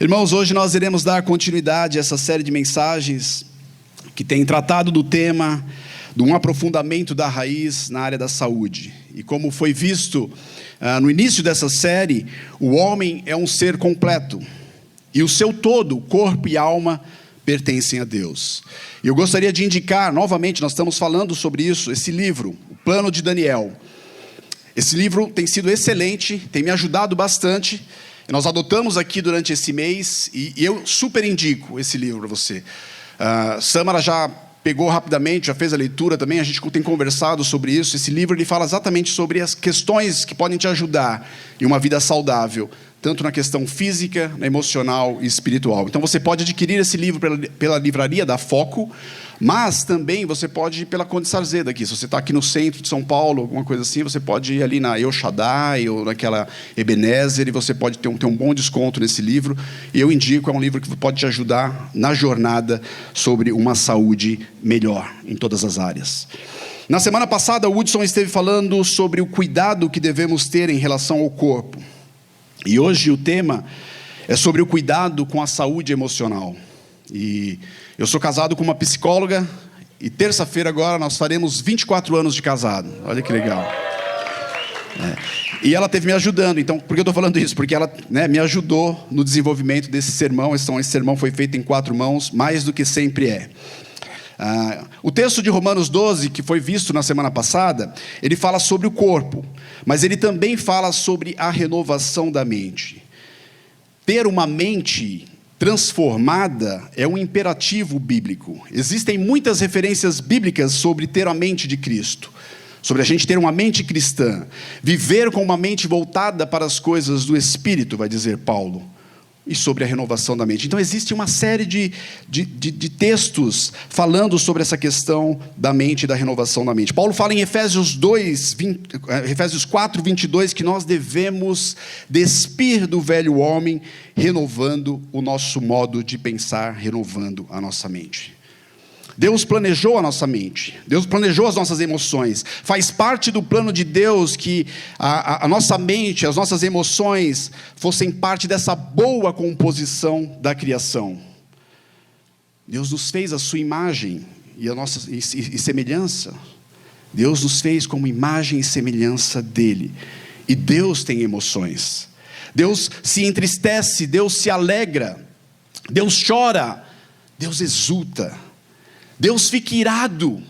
Irmãos, hoje nós iremos dar continuidade a essa série de mensagens que tem tratado do tema de um aprofundamento da raiz na área da saúde. E como foi visto no início dessa série, o homem é um ser completo e o seu todo, corpo e alma, pertencem a Deus. E eu gostaria de indicar, novamente, nós estamos falando sobre isso, esse livro, O Plano de Daniel. Esse livro tem sido excelente, tem me ajudado bastante. Nós adotamos aqui durante esse mês e eu super indico esse livro para você. Samara já pegou rapidamente, já fez a leitura também, a gente tem conversado sobre isso. Esse livro ele fala exatamente sobre as questões que podem te ajudar em uma vida saudável, tanto na questão física, na emocional e espiritual. Então você pode adquirir esse livro pela livraria da Foco, mas também você pode ir pela Conde Sarzeda aqui. Se você está aqui no centro de São Paulo, alguma coisa assim, você pode ir ali na El Shaddai ou naquela Ebenezer e você pode ter um bom desconto nesse livro. E eu indico, é um livro que pode te ajudar na jornada sobre uma saúde melhor em todas as áreas. Na semana passada, o Hudson esteve falando sobre o cuidado que devemos ter em relação ao corpo. E hoje o tema é sobre o cuidado com a saúde emocional. E eu sou casado com uma psicóloga e terça-feira agora nós faremos 24 anos de casado. Olha que legal. E ela esteve me ajudando. Então, por que eu estou falando isso? Porque ela me ajudou no desenvolvimento desse sermão. Esse sermão foi feito em 4 mãos, mais do que sempre é. O texto de Romanos 12, que foi visto na semana passada, ele fala sobre o corpo, mas ele também fala sobre a renovação da mente. Ter uma mente transformada é um imperativo bíblico. Existem muitas referências bíblicas sobre ter a mente de Cristo, sobre a gente ter uma mente cristã, viver com uma mente voltada para as coisas do Espírito, vai dizer Paulo, e sobre a renovação da mente. Então existe uma série de textos falando sobre essa questão da mente e da renovação da mente. Paulo fala em Efésios 4, 22, que nós devemos despir do velho homem, renovando o nosso modo de pensar, renovando a nossa mente. Deus planejou a nossa mente, Deus planejou as nossas emoções, faz parte do plano de Deus que a nossa mente, as nossas emoções fossem parte dessa boa composição da criação. Deus nos fez a sua imagem e semelhança, Deus nos fez como imagem e semelhança dele, e Deus tem emoções, Deus se entristece, Deus se alegra, Deus chora, Deus exulta, Deus fica irado,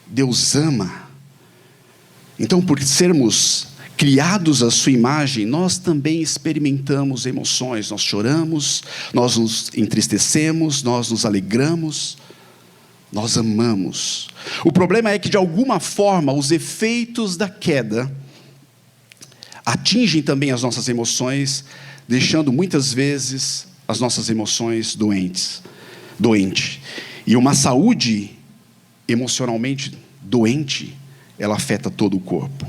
Deus ama. Então, por sermos criados à sua imagem, nós também experimentamos emoções. Nós choramos, nós nos entristecemos, nós nos alegramos, nós amamos. O problema é que, de alguma forma, os efeitos da queda atingem também as nossas emoções, deixando muitas vezes as nossas emoções doentes. E uma saúde emocionalmente doente, ela afeta todo o corpo.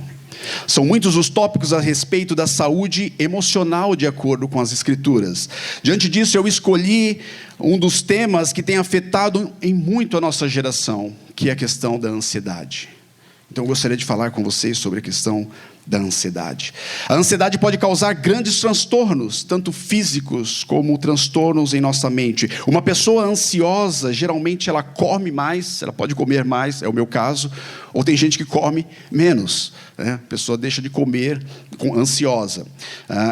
São muitos os tópicos a respeito da saúde emocional, de acordo com as Escrituras. Diante disso, eu escolhi um dos temas que tem afetado em muito a nossa geração, que é a questão da ansiedade. Então, eu gostaria de falar com vocês sobre a questão da ansiedade. A ansiedade pode causar grandes transtornos, tanto físicos como transtornos em nossa mente. Uma pessoa ansiosa, geralmente ela come mais, ela pode comer mais, é o meu caso, ou tem gente que come menos, né? A pessoa deixa de comer ansiosa.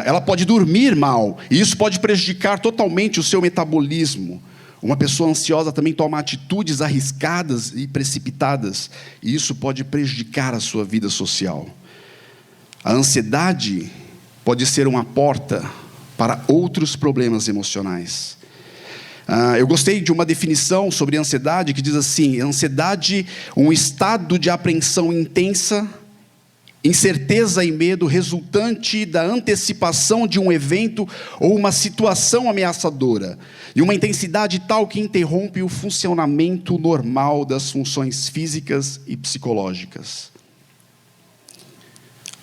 Ela pode dormir mal, e isso pode prejudicar totalmente o seu metabolismo. Uma pessoa ansiosa também toma atitudes arriscadas e precipitadas, e isso pode prejudicar a sua vida social. A ansiedade pode ser uma porta para outros problemas emocionais. Eu gostei de uma definição sobre ansiedade que diz assim: ansiedade, um estado de apreensão intensa, incerteza e medo resultante da antecipação de um evento ou uma situação ameaçadora, e uma intensidade tal que interrompe o funcionamento normal das funções físicas e psicológicas.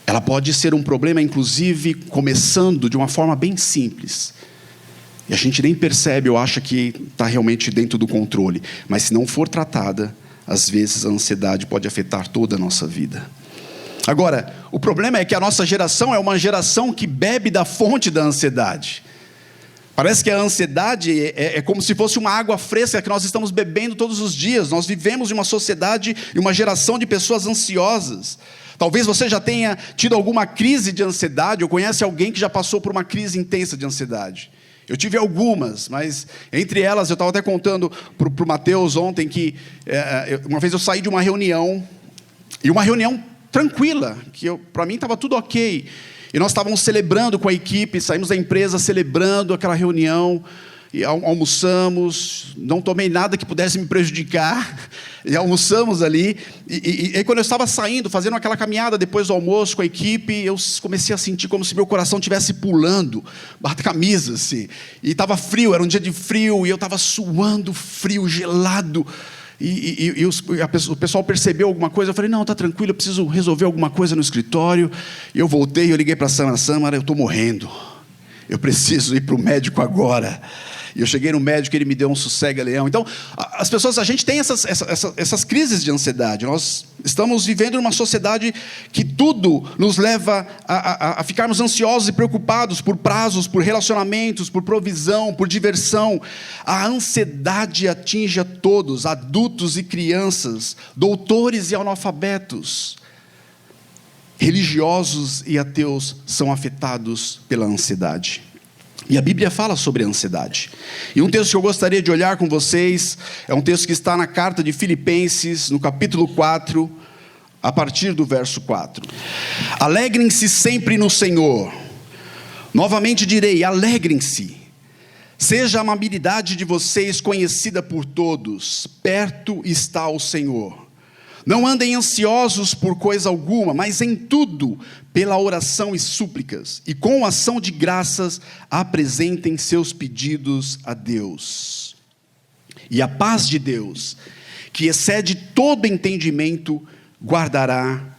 Ela pode ser um problema, inclusive, começando de uma forma bem simples. E a gente nem percebe ou acha que está realmente dentro do controle. Mas se não for tratada, às vezes a ansiedade pode afetar toda a nossa vida. Agora, o problema é que a nossa geração é uma geração que bebe da fonte da ansiedade. Parece que a ansiedade é como se fosse uma água fresca que nós estamos bebendo todos os dias. Nós vivemos em uma sociedade e uma geração de pessoas ansiosas. Talvez você já tenha tido alguma crise de ansiedade, ou conhece alguém que já passou por uma crise intensa de ansiedade. Eu tive algumas, mas entre elas, eu estava até contando para o Mateus ontem que uma vez eu saí de uma reunião, e uma reunião tranquila, que para mim estava tudo ok. E nós estávamos celebrando com a equipe, saímos da empresa celebrando aquela reunião, e almoçamos, não tomei nada que pudesse me prejudicar, e almoçamos ali, e quando eu estava saindo, fazendo aquela caminhada depois do almoço com a equipe, eu comecei a sentir como se meu coração estivesse pulando, bate-camisa assim, e estava frio, era um dia de frio, e eu estava suando frio, gelado, o pessoal percebeu alguma coisa. Eu falei, não, está tranquilo, eu preciso resolver alguma coisa no escritório. E eu voltei, eu liguei para a Samara, eu estou morrendo, eu preciso ir para o médico agora. E eu cheguei no médico, ele me deu um sossega-leão. Então, as pessoas, a gente tem essas crises de ansiedade. Nós estamos vivendo numa sociedade que tudo nos leva a ficarmos ansiosos e preocupados por prazos, por relacionamentos, por provisão, por diversão. A ansiedade atinge a todos, adultos e crianças, doutores e analfabetos. Religiosos e ateus são afetados pela ansiedade. E a Bíblia fala sobre a ansiedade. E um texto que eu gostaria de olhar com vocês é um texto que está na carta de Filipenses, no capítulo 4, a partir do verso 4. Alegrem-se sempre no Senhor. Novamente direi, alegrem-se. Seja a amabilidade de vocês conhecida por todos. Perto está o Senhor. Não andem ansiosos por coisa alguma, mas em tudo, pela oração e súplicas, e com ação de graças, apresentem seus pedidos a Deus. E a paz de Deus, que excede todo entendimento, guardará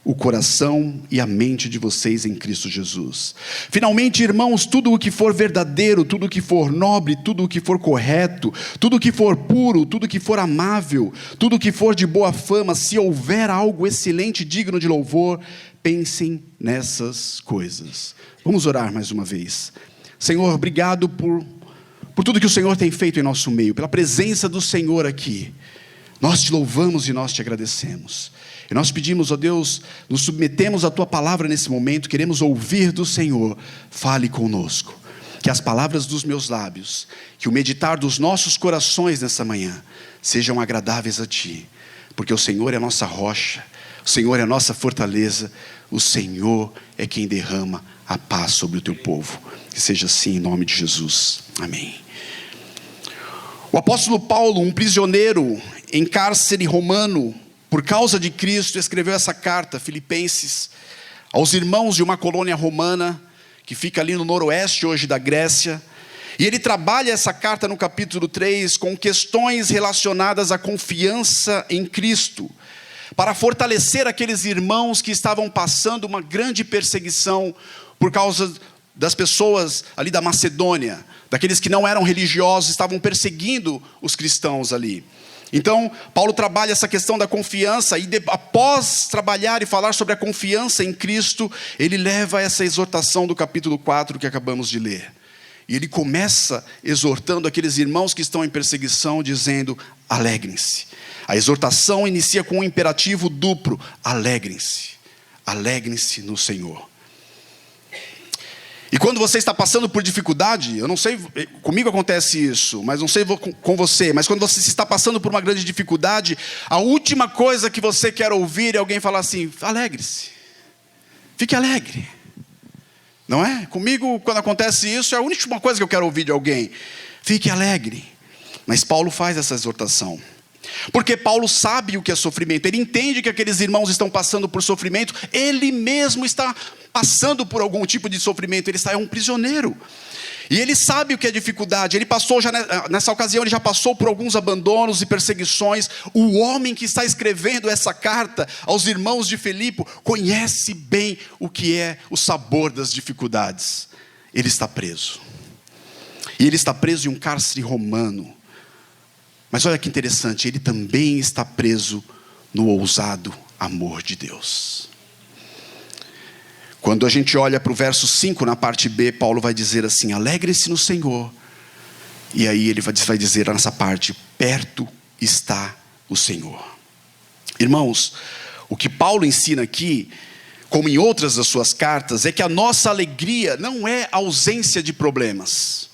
o coração e a mente de vocês em Cristo Jesus. Finalmente, irmãos, tudo o que for verdadeiro, tudo o que for nobre, tudo o que for correto, tudo o que for puro, tudo o que for amável, tudo o que for de boa fama, se houver algo excelente, digno de louvor, pensem nessas coisas. Vamos orar mais uma vez. Senhor, obrigado por tudo que o Senhor tem feito em nosso meio, pela presença do Senhor aqui. Nós te louvamos e nós te agradecemos. E nós pedimos, ó Deus, nos submetemos à Tua palavra nesse momento, queremos ouvir do Senhor, fale conosco. Que as palavras dos meus lábios, que o meditar dos nossos corações nessa manhã, sejam agradáveis a Ti, porque o Senhor é a nossa rocha, o Senhor é a nossa fortaleza, o Senhor é quem derrama a paz sobre o Teu povo. Que seja assim em nome de Jesus, amém. O apóstolo Paulo, um prisioneiro em cárcere romano, por causa de Cristo, escreveu essa carta, Filipenses, aos irmãos de uma colônia romana, que fica ali no noroeste hoje da Grécia, e ele trabalha essa carta no capítulo 3, com questões relacionadas à confiança em Cristo, para fortalecer aqueles irmãos que estavam passando uma grande perseguição, por causa das pessoas ali da Macedônia, daqueles que não eram religiosos, estavam perseguindo os cristãos ali. Então, Paulo trabalha essa questão da confiança, e após trabalhar e falar sobre a confiança em Cristo, ele leva essa exortação do capítulo 4 que acabamos de ler. E ele começa exortando aqueles irmãos que estão em perseguição, dizendo, alegrem-se. A exortação inicia com um imperativo duplo, alegrem-se. Alegrem-se no Senhor. E quando você está passando por dificuldade, eu não sei, comigo acontece isso, mas não sei com você, mas quando você está passando por uma grande dificuldade, a última coisa que você quer ouvir é alguém falar assim, alegre-se, fique alegre, não é? Comigo, quando acontece isso, é a última coisa que eu quero ouvir de alguém, fique alegre. Mas Paulo faz essa exortação, porque Paulo sabe o que é sofrimento, ele entende que aqueles irmãos estão passando por sofrimento, ele mesmo está passando por algum tipo de sofrimento, ele é um prisioneiro, e ele sabe o que é dificuldade, ele passou já nessa ocasião, ele já passou por alguns abandonos e perseguições. O homem que está escrevendo essa carta aos irmãos de Filipe, conhece bem o que é o sabor das dificuldades. Ele está preso, e ele está preso em um cárcere romano, mas olha que interessante, ele também está preso no ousado amor de Deus. Quando a gente olha para o verso 5, na parte B, Paulo vai dizer assim: alegre-se no Senhor. E aí ele vai dizer nessa parte: perto está o Senhor. Irmãos, o que Paulo ensina aqui, como em outras das suas cartas, é que a nossa alegria não é ausência de problemas.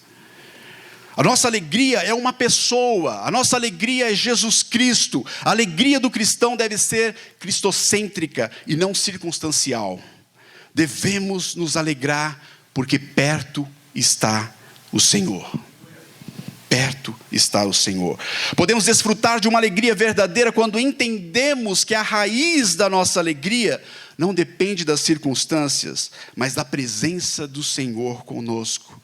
A nossa alegria é uma pessoa, a nossa alegria é Jesus Cristo. A alegria do cristão deve ser cristocêntrica e não circunstancial. Devemos nos alegrar porque perto está o Senhor. Perto está o Senhor. Podemos desfrutar de uma alegria verdadeira quando entendemos que a raiz da nossa alegria não depende das circunstâncias, mas da presença do Senhor conosco.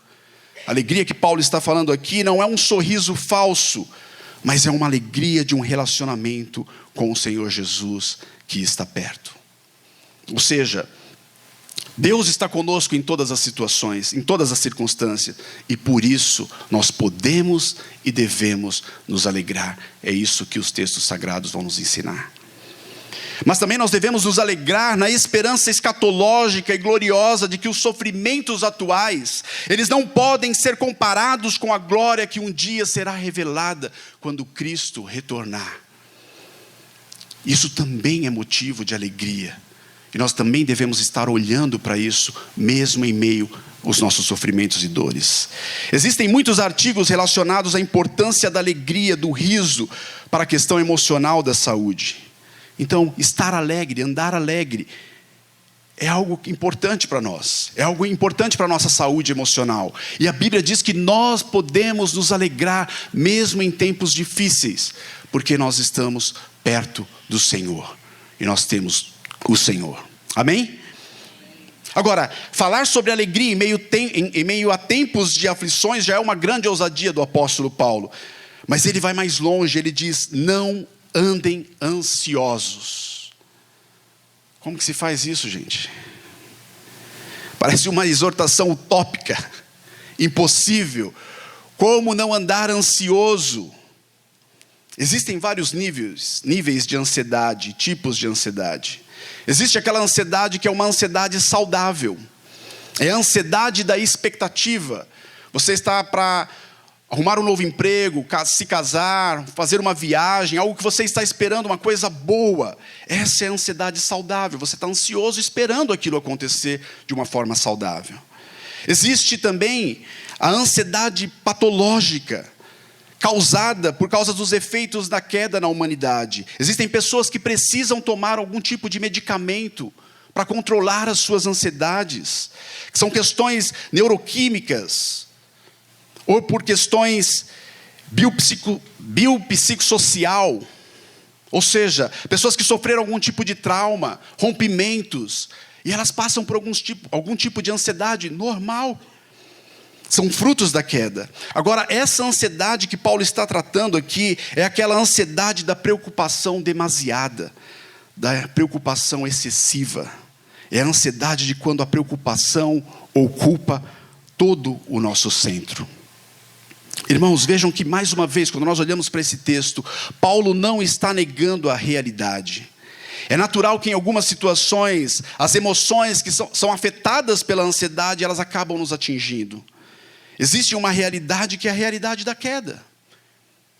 A alegria que Paulo está falando aqui não é um sorriso falso, mas é uma alegria de um relacionamento com o Senhor Jesus que está perto. Ou seja, Deus está conosco em todas as situações, em todas as circunstâncias, e por isso nós podemos e devemos nos alegrar. É isso que os textos sagrados vão nos ensinar. Mas também nós devemos nos alegrar na esperança escatológica e gloriosa de que os sofrimentos atuais, eles não podem ser comparados com a glória que um dia será revelada quando Cristo retornar. Isso também é motivo de alegria. E nós também devemos estar olhando para isso, mesmo em meio aos nossos sofrimentos e dores. Existem muitos artigos relacionados à importância da alegria, do riso, para a questão emocional da saúde. Então, estar alegre, andar alegre, é algo importante para nós. É algo importante para a nossa saúde emocional. E a Bíblia diz que nós podemos nos alegrar, mesmo em tempos difíceis, porque nós estamos perto do Senhor. E nós temos o Senhor. Amém? Agora, falar sobre alegria em meio a tempos de aflições já é uma grande ousadia do apóstolo Paulo. Mas ele vai mais longe, ele diz: não andem ansiosos. Como que se faz isso, gente? Parece uma exortação utópica, impossível. Como não andar ansioso? Existem vários níveis de ansiedade, tipos de ansiedade. Existe aquela ansiedade que é uma ansiedade saudável. É a ansiedade da expectativa. Você está para arrumar um novo emprego, se casar, fazer uma viagem, algo que você está esperando, uma coisa boa. Essa é a ansiedade saudável. Você está ansioso esperando aquilo acontecer de uma forma saudável. Existe também a ansiedade patológica, causada por causa dos efeitos da queda na humanidade. Existem pessoas que precisam tomar algum tipo de medicamento para controlar as suas ansiedades, que são questões neuroquímicas, ou por questões biopsicossocial, ou seja, pessoas que sofreram algum tipo de trauma, rompimentos, e elas passam por algum tipo de ansiedade normal. São frutos da queda. Agora, essa ansiedade que Paulo está tratando aqui é aquela ansiedade da preocupação demasiada, da preocupação excessiva. É a ansiedade de quando a preocupação ocupa todo o nosso centro. Irmãos, vejam que mais uma vez, quando nós olhamos para esse texto, Paulo não está negando a realidade. É natural que em algumas situações, as emoções que são afetadas pela ansiedade, elas acabam nos atingindo. Existe uma realidade que é a realidade da queda.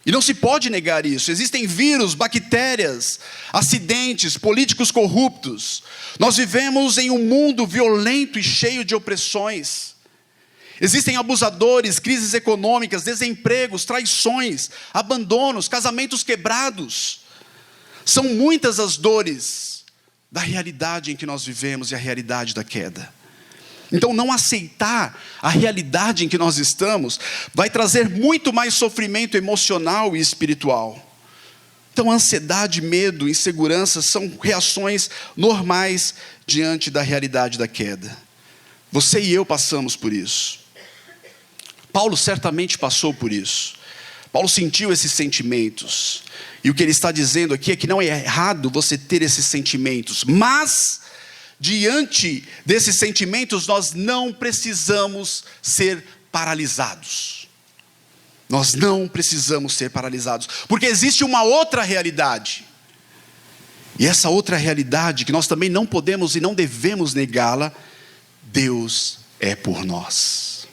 E não se pode negar isso. Existem vírus, bactérias, acidentes, políticos corruptos. Nós vivemos em um mundo violento e cheio de opressões. Existem abusadores, crises econômicas, desempregos, traições, abandonos, casamentos quebrados. São muitas as dores da realidade em que nós vivemos e a realidade da queda. Então, não aceitar a realidade em que nós estamos vai trazer muito mais sofrimento emocional e espiritual. Então, ansiedade, medo, insegurança são reações normais diante da realidade da queda. Você e eu passamos por isso. Paulo certamente passou por isso. Paulo sentiu esses sentimentos. E o que ele está dizendo aqui é que não é errado você ter esses sentimentos, mas diante desses sentimentos, nós não precisamos ser paralisados. Nós não precisamos ser paralisados, porque existe uma outra realidade. E essa outra realidade, que nós também não podemos e não devemos negá-la, Deus é por nós.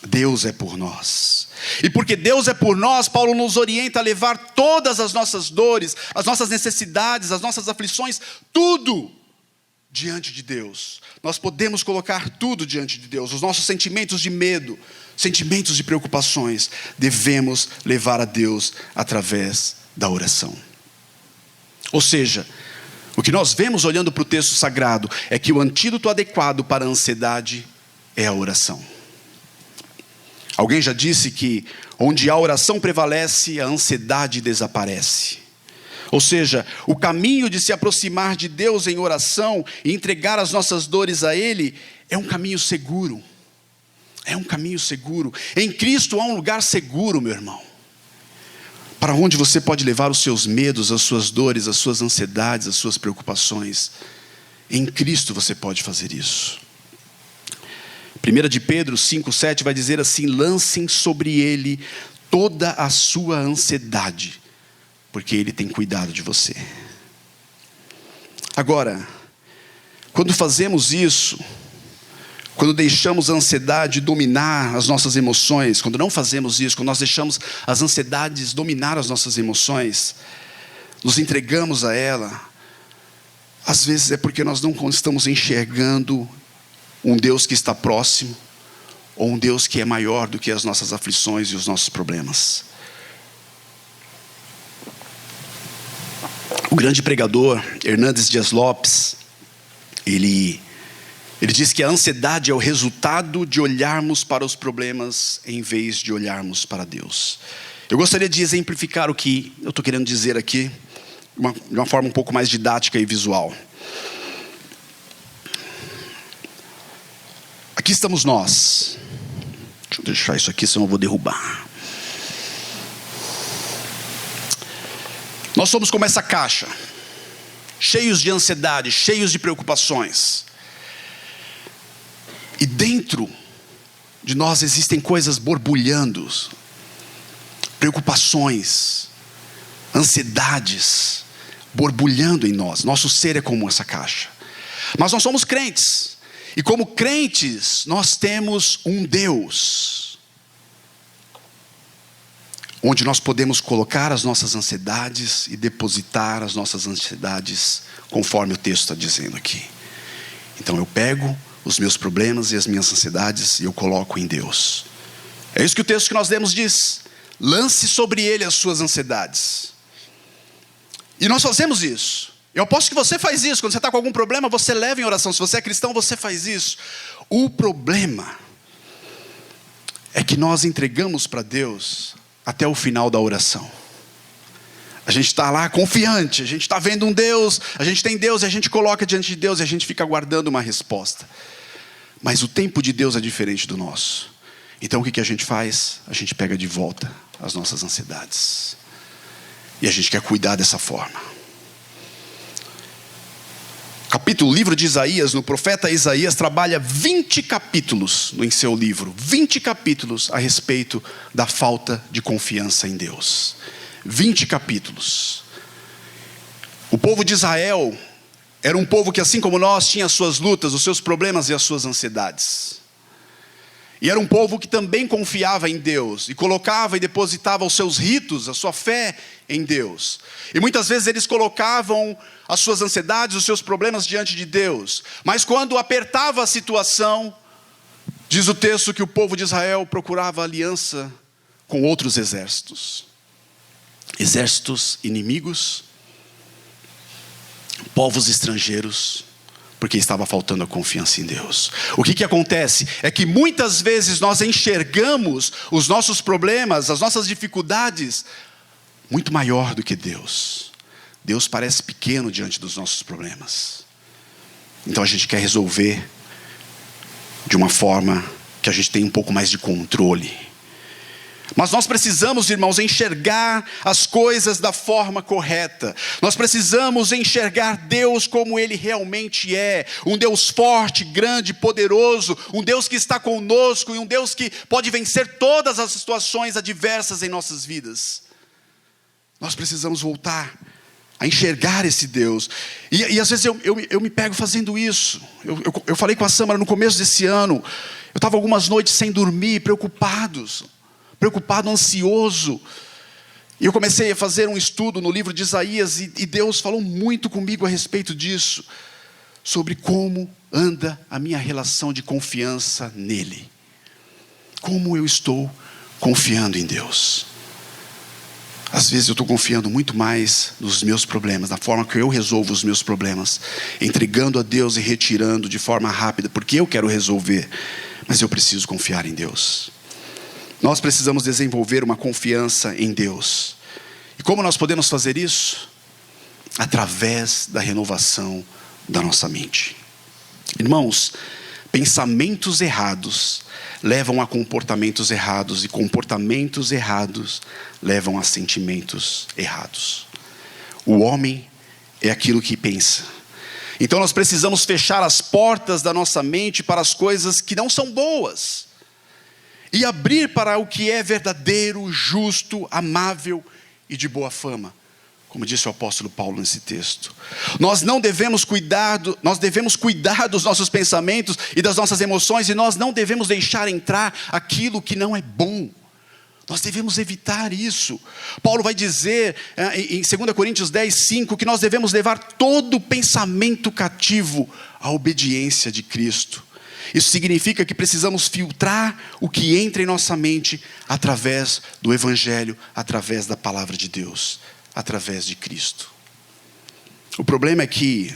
Deus é por nós. E porque Deus é por nós, Paulo nos orienta a levar todas as nossas dores, as nossas necessidades, as nossas aflições, tudo diante de Deus. Nós podemos colocar tudo diante de Deus. Os nossos sentimentos de medo, sentimentos de preocupações, devemos levar a Deus através da oração. Ou seja, o que nós vemos olhando para o texto sagrado é que o antídoto adequado para a ansiedade é a oração. Alguém já disse que onde a oração prevalece, a ansiedade desaparece. Ou seja, o caminho de se aproximar de Deus em oração e entregar as nossas dores a Ele é um caminho seguro. É um caminho seguro. Em Cristo há um lugar seguro, meu irmão, para onde você pode levar os seus medos, as suas dores, as suas ansiedades, as suas preocupações. Em Cristo você pode fazer isso. 1 de Pedro 5,7 vai dizer assim: lancem sobre Ele toda a sua ansiedade, porque Ele tem cuidado de você. Agora, quando fazemos isso, quando deixamos a ansiedade dominar as nossas emoções, quando não fazemos isso, quando nós deixamos as ansiedades dominar as nossas emoções, nos entregamos a ela, às vezes é porque nós não estamos enxergando um Deus que está próximo, ou um Deus que é maior do que as nossas aflições e os nossos problemas. O grande pregador Hernandes Dias Lopes, ele diz que a ansiedade é o resultado de olharmos para os problemas em vez de olharmos para Deus. Eu gostaria de exemplificar o que eu estou querendo dizer aqui, de uma forma um pouco mais didática e visual. Aqui estamos nós. Deixa eu deixar isso aqui, senão eu vou derrubar. Nós somos como essa caixa, cheios de ansiedade, cheios de preocupações. E dentro de nós existem coisas borbulhando, preocupações, ansiedades, borbulhando em nós. Nosso ser é como essa caixa. Mas nós somos crentes. E como crentes, nós temos um Deus, onde nós podemos colocar as nossas ansiedades e depositar as nossas ansiedades, conforme o texto está dizendo aqui. Então eu pego os meus problemas e as minhas ansiedades e eu coloco em Deus. É isso que o texto que nós lemos diz: lance sobre Ele as suas ansiedades. E nós fazemos isso. Eu aposto que você faz isso. Quando você está com algum problema, você leva em oração. Se você é cristão, você faz isso. O problema é que nós entregamos para Deus até o final da oração. A gente está lá confiante, a gente está vendo um Deus, a gente tem Deus, e a gente coloca diante de Deus e a gente fica aguardando uma resposta. Mas o tempo de Deus é diferente do nosso. Então o que a gente faz? A gente pega de volta as nossas ansiedades. E a gente quer cuidar dessa forma. O livro de Isaías, no profeta Isaías, trabalha 20 capítulos em seu livro. 20 capítulos a respeito da falta de confiança em Deus. 20 capítulos. O povo de Israel era um povo que, assim como nós, tinha as suas lutas, os seus problemas e as suas ansiedades. E era um povo que também confiava em Deus, e colocava e depositava os seus ritos, a sua fé em Deus. E muitas vezes eles colocavam as suas ansiedades, os seus problemas diante de Deus. Mas quando apertava a situação, diz o texto que o povo de Israel procurava aliança com outros exércitos. Exércitos inimigos, povos estrangeiros, porque estava faltando a confiança em Deus. O que acontece é que muitas vezes nós enxergamos os nossos problemas, as nossas dificuldades, muito maior do que Deus. Deus parece pequeno diante dos nossos problemas. Então a gente quer resolver de uma forma que a gente tem um pouco mais de controle. Mas nós precisamos, irmãos, enxergar as coisas da forma correta. Nós precisamos enxergar Deus como Ele realmente é. Um Deus forte, grande, poderoso. Um Deus que está conosco e um Deus que pode vencer todas as situações adversas em nossas vidas. Nós precisamos voltar a enxergar esse Deus. E às vezes eu me pego fazendo isso. Eu falei com a Samara no começo desse ano. Eu estava algumas noites sem dormir, preocupado, ansioso. E eu comecei a fazer um estudo no livro de Isaías, e Deus falou muito comigo a respeito disso, sobre como anda a minha relação de confiança nele. Como eu estou confiando em Deus. Às vezes eu estou confiando muito mais nos meus problemas, na forma que eu resolvo os meus problemas, entregando a Deus e retirando de forma rápida, porque eu quero resolver, mas eu preciso confiar em Deus. Nós precisamos desenvolver uma confiança em Deus. E como nós podemos fazer isso? Através da renovação da nossa mente. Irmãos, pensamentos errados levam a comportamentos errados, e comportamentos errados levam a sentimentos errados. O homem é aquilo que pensa. Então nós precisamos fechar as portas da nossa mente para as coisas que não são boas, e abrir para o que é verdadeiro, justo, amável e de boa fama. Como disse o apóstolo Paulo nesse texto. Nós devemos cuidar dos nossos pensamentos e das nossas emoções, e nós não devemos deixar entrar aquilo que não é bom. Nós devemos evitar isso. Paulo vai dizer em 2 Coríntios 10:5 que nós devemos levar todo pensamento cativo à obediência de Cristo. Isso significa que precisamos filtrar o que entra em nossa mente através do Evangelho, através da palavra de Deus, através de Cristo. O problema é que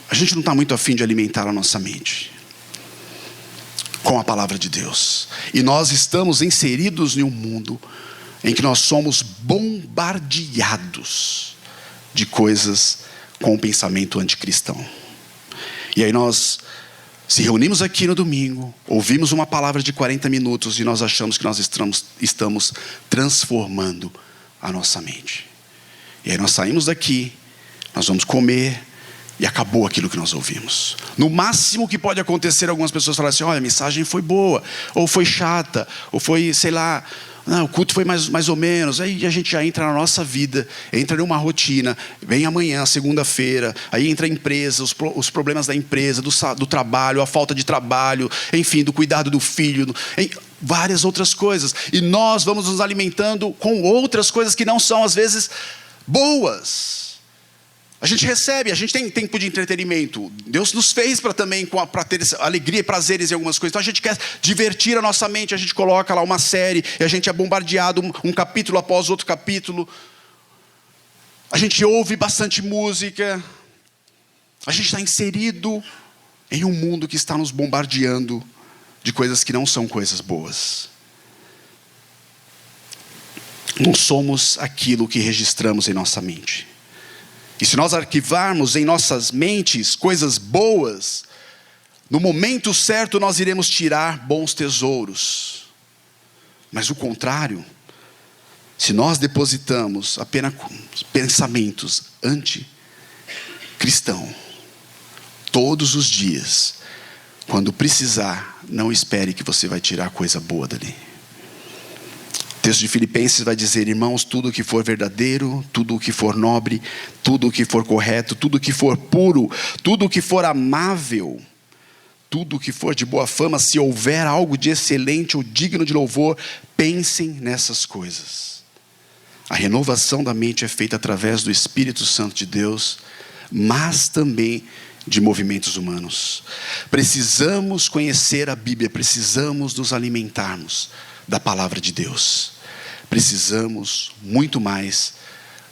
a gente não está muito afim de alimentar a nossa mente com a palavra de Deus. E nós estamos inseridos em um mundo em que nós somos bombardeados de coisas com o pensamento anticristão. E aí nós se reunimos aqui no domingo, ouvimos uma palavra de 40 minutos e nós achamos que nós estamos transformando a nossa mente. E aí nós saímos daqui, nós vamos comer e acabou aquilo que nós ouvimos. No máximo que pode acontecer, algumas pessoas falam assim: olha, a mensagem foi boa, ou foi chata, ou foi, sei lá, não, o culto foi mais ou menos. Aí a gente já entra na nossa vida, entra numa rotina. Vem amanhã, segunda-feira, aí entra a empresa, os problemas da empresa, do trabalho, a falta de trabalho, enfim, do cuidado do filho, várias outras coisas. E nós vamos nos alimentando com outras coisas que não são, às vezes, boas. A gente recebe, a gente tem tempo de entretenimento. Deus nos fez para ter alegria e prazeres em algumas coisas. Então a gente quer divertir a nossa mente. A gente coloca lá uma série e a gente é bombardeado um capítulo após outro capítulo. A gente ouve bastante música. A gente está inserido em um mundo que está nos bombardeando de coisas que não são coisas boas. Não somos aquilo que registramos em nossa mente. E se nós arquivarmos em nossas mentes coisas boas, no momento certo nós iremos tirar bons tesouros. Mas o contrário, se nós depositamos apenas pensamentos anticristãos, todos os dias, quando precisar, não espere que você vai tirar coisa boa dali. O texto de Filipenses vai dizer: irmãos, tudo o que for verdadeiro, tudo o que for nobre, tudo o que for correto, tudo o que for puro, tudo o que for amável, tudo o que for de boa fama, se houver algo de excelente ou digno de louvor, pensem nessas coisas. A renovação da mente é feita através do Espírito Santo de Deus, mas também de movimentos humanos. Precisamos conhecer a Bíblia, precisamos nos alimentarmos da palavra de Deus. Precisamos muito mais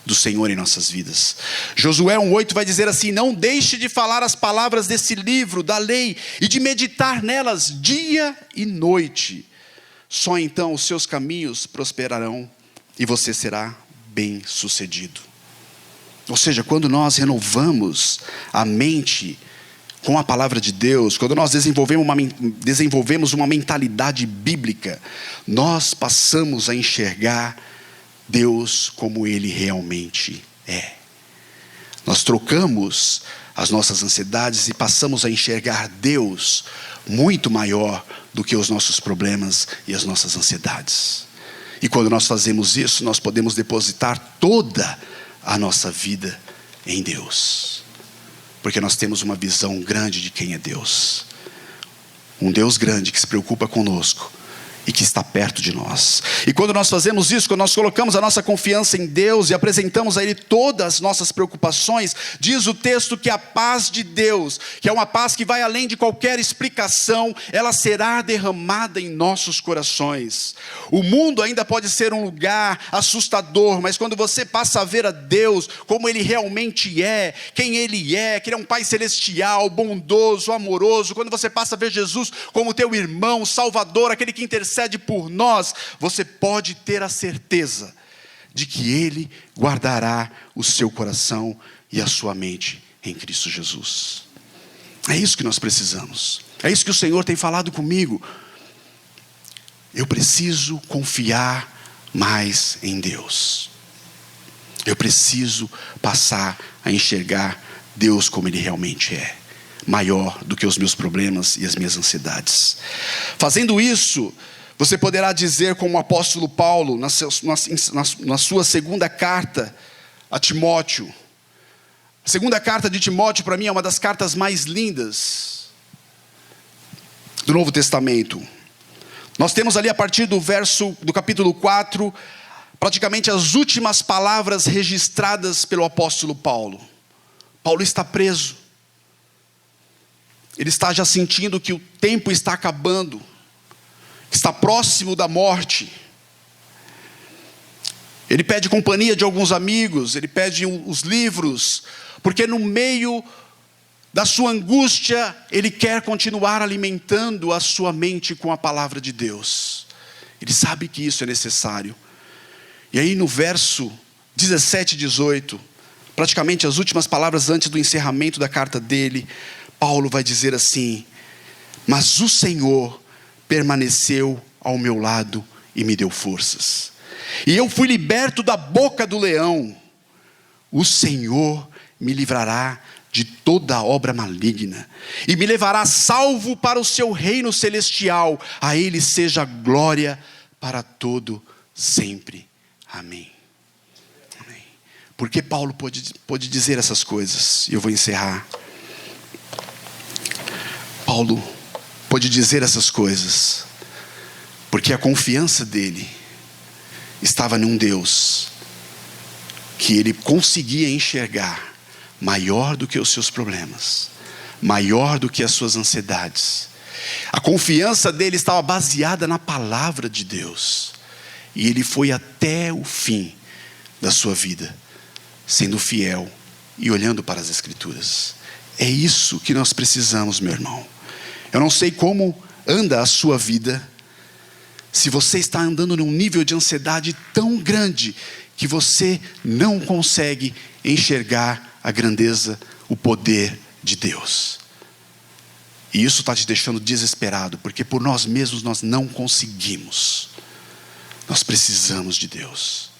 do Senhor em nossas vidas. Josué 1:8 vai dizer assim: não deixe de falar as palavras desse livro, da lei, e de meditar nelas dia e noite. Só então os seus caminhos prosperarão e você será bem sucedido. Ou seja, quando nós renovamos a mente com a palavra de Deus, quando nós desenvolvemos uma mentalidade bíblica, nós passamos a enxergar Deus como Ele realmente é. Nós trocamos as nossas ansiedades e passamos a enxergar Deus muito maior do que os nossos problemas e as nossas ansiedades. E quando nós fazemos isso, nós podemos depositar toda a nossa vida em Deus. Porque nós temos uma visão grande de quem é Deus. Um Deus grande que se preocupa conosco e que está perto de nós. E quando nós fazemos isso, quando nós colocamos a nossa confiança em Deus e apresentamos a Ele todas as nossas preocupações, diz o texto que a paz de Deus, que é uma paz que vai além de qualquer explicação, ela será derramada em nossos corações. O mundo ainda pode ser um lugar assustador, mas quando você passa a ver a Deus como Ele realmente é, quem Ele é, que Ele é um Pai celestial, bondoso, amoroso, quando você passa a ver Jesus como teu irmão, Salvador, aquele que intercede por nós, você pode ter a certeza de que Ele guardará o seu coração e a sua mente em Cristo Jesus. É isso que nós precisamos. É isso que o Senhor tem falado comigo. Eu preciso confiar mais em Deus. Eu preciso passar a enxergar Deus como Ele realmente é, maior do que os meus problemas e as minhas ansiedades. Fazendo isso, você poderá dizer como o apóstolo Paulo, na sua segunda carta a Timóteo. A segunda carta de Timóteo, para mim, é uma das cartas mais lindas do Novo Testamento. Nós temos ali, a partir do capítulo 4, praticamente as últimas palavras registradas pelo apóstolo Paulo. Paulo está preso. Ele está já sentindo que o tempo está acabando, está próximo da morte. Ele pede companhia de alguns amigos, ele pede os livros, porque no meio da sua angústia, ele quer continuar alimentando a sua mente com a palavra de Deus. Ele sabe que isso é necessário. E aí no verso 17 e 18, praticamente as últimas palavras antes do encerramento da carta dele, Paulo vai dizer assim: mas o Senhor permaneceu ao meu lado e me deu forças, e eu fui liberto da boca do leão. O Senhor me livrará de toda obra maligna e me levará salvo para o seu reino celestial. A Ele seja glória para todo sempre. Amém. Amém. Por que Paulo pôde dizer essas coisas? E eu vou encerrar. Paulo pôde dizer essas coisas porque a confiança dele estava num Deus que ele conseguia enxergar maior do que os seus problemas, maior do que as suas ansiedades. A confiança dele estava baseada na palavra de Deus, e ele foi até o fim da sua vida, sendo fiel e olhando para as Escrituras. É isso que nós precisamos, meu irmão. Eu não sei como anda a sua vida, se você está andando num nível de ansiedade tão grande que você não consegue enxergar a grandeza, o poder de Deus. E isso está te deixando desesperado, porque por nós mesmos nós não conseguimos. Nós precisamos de Deus.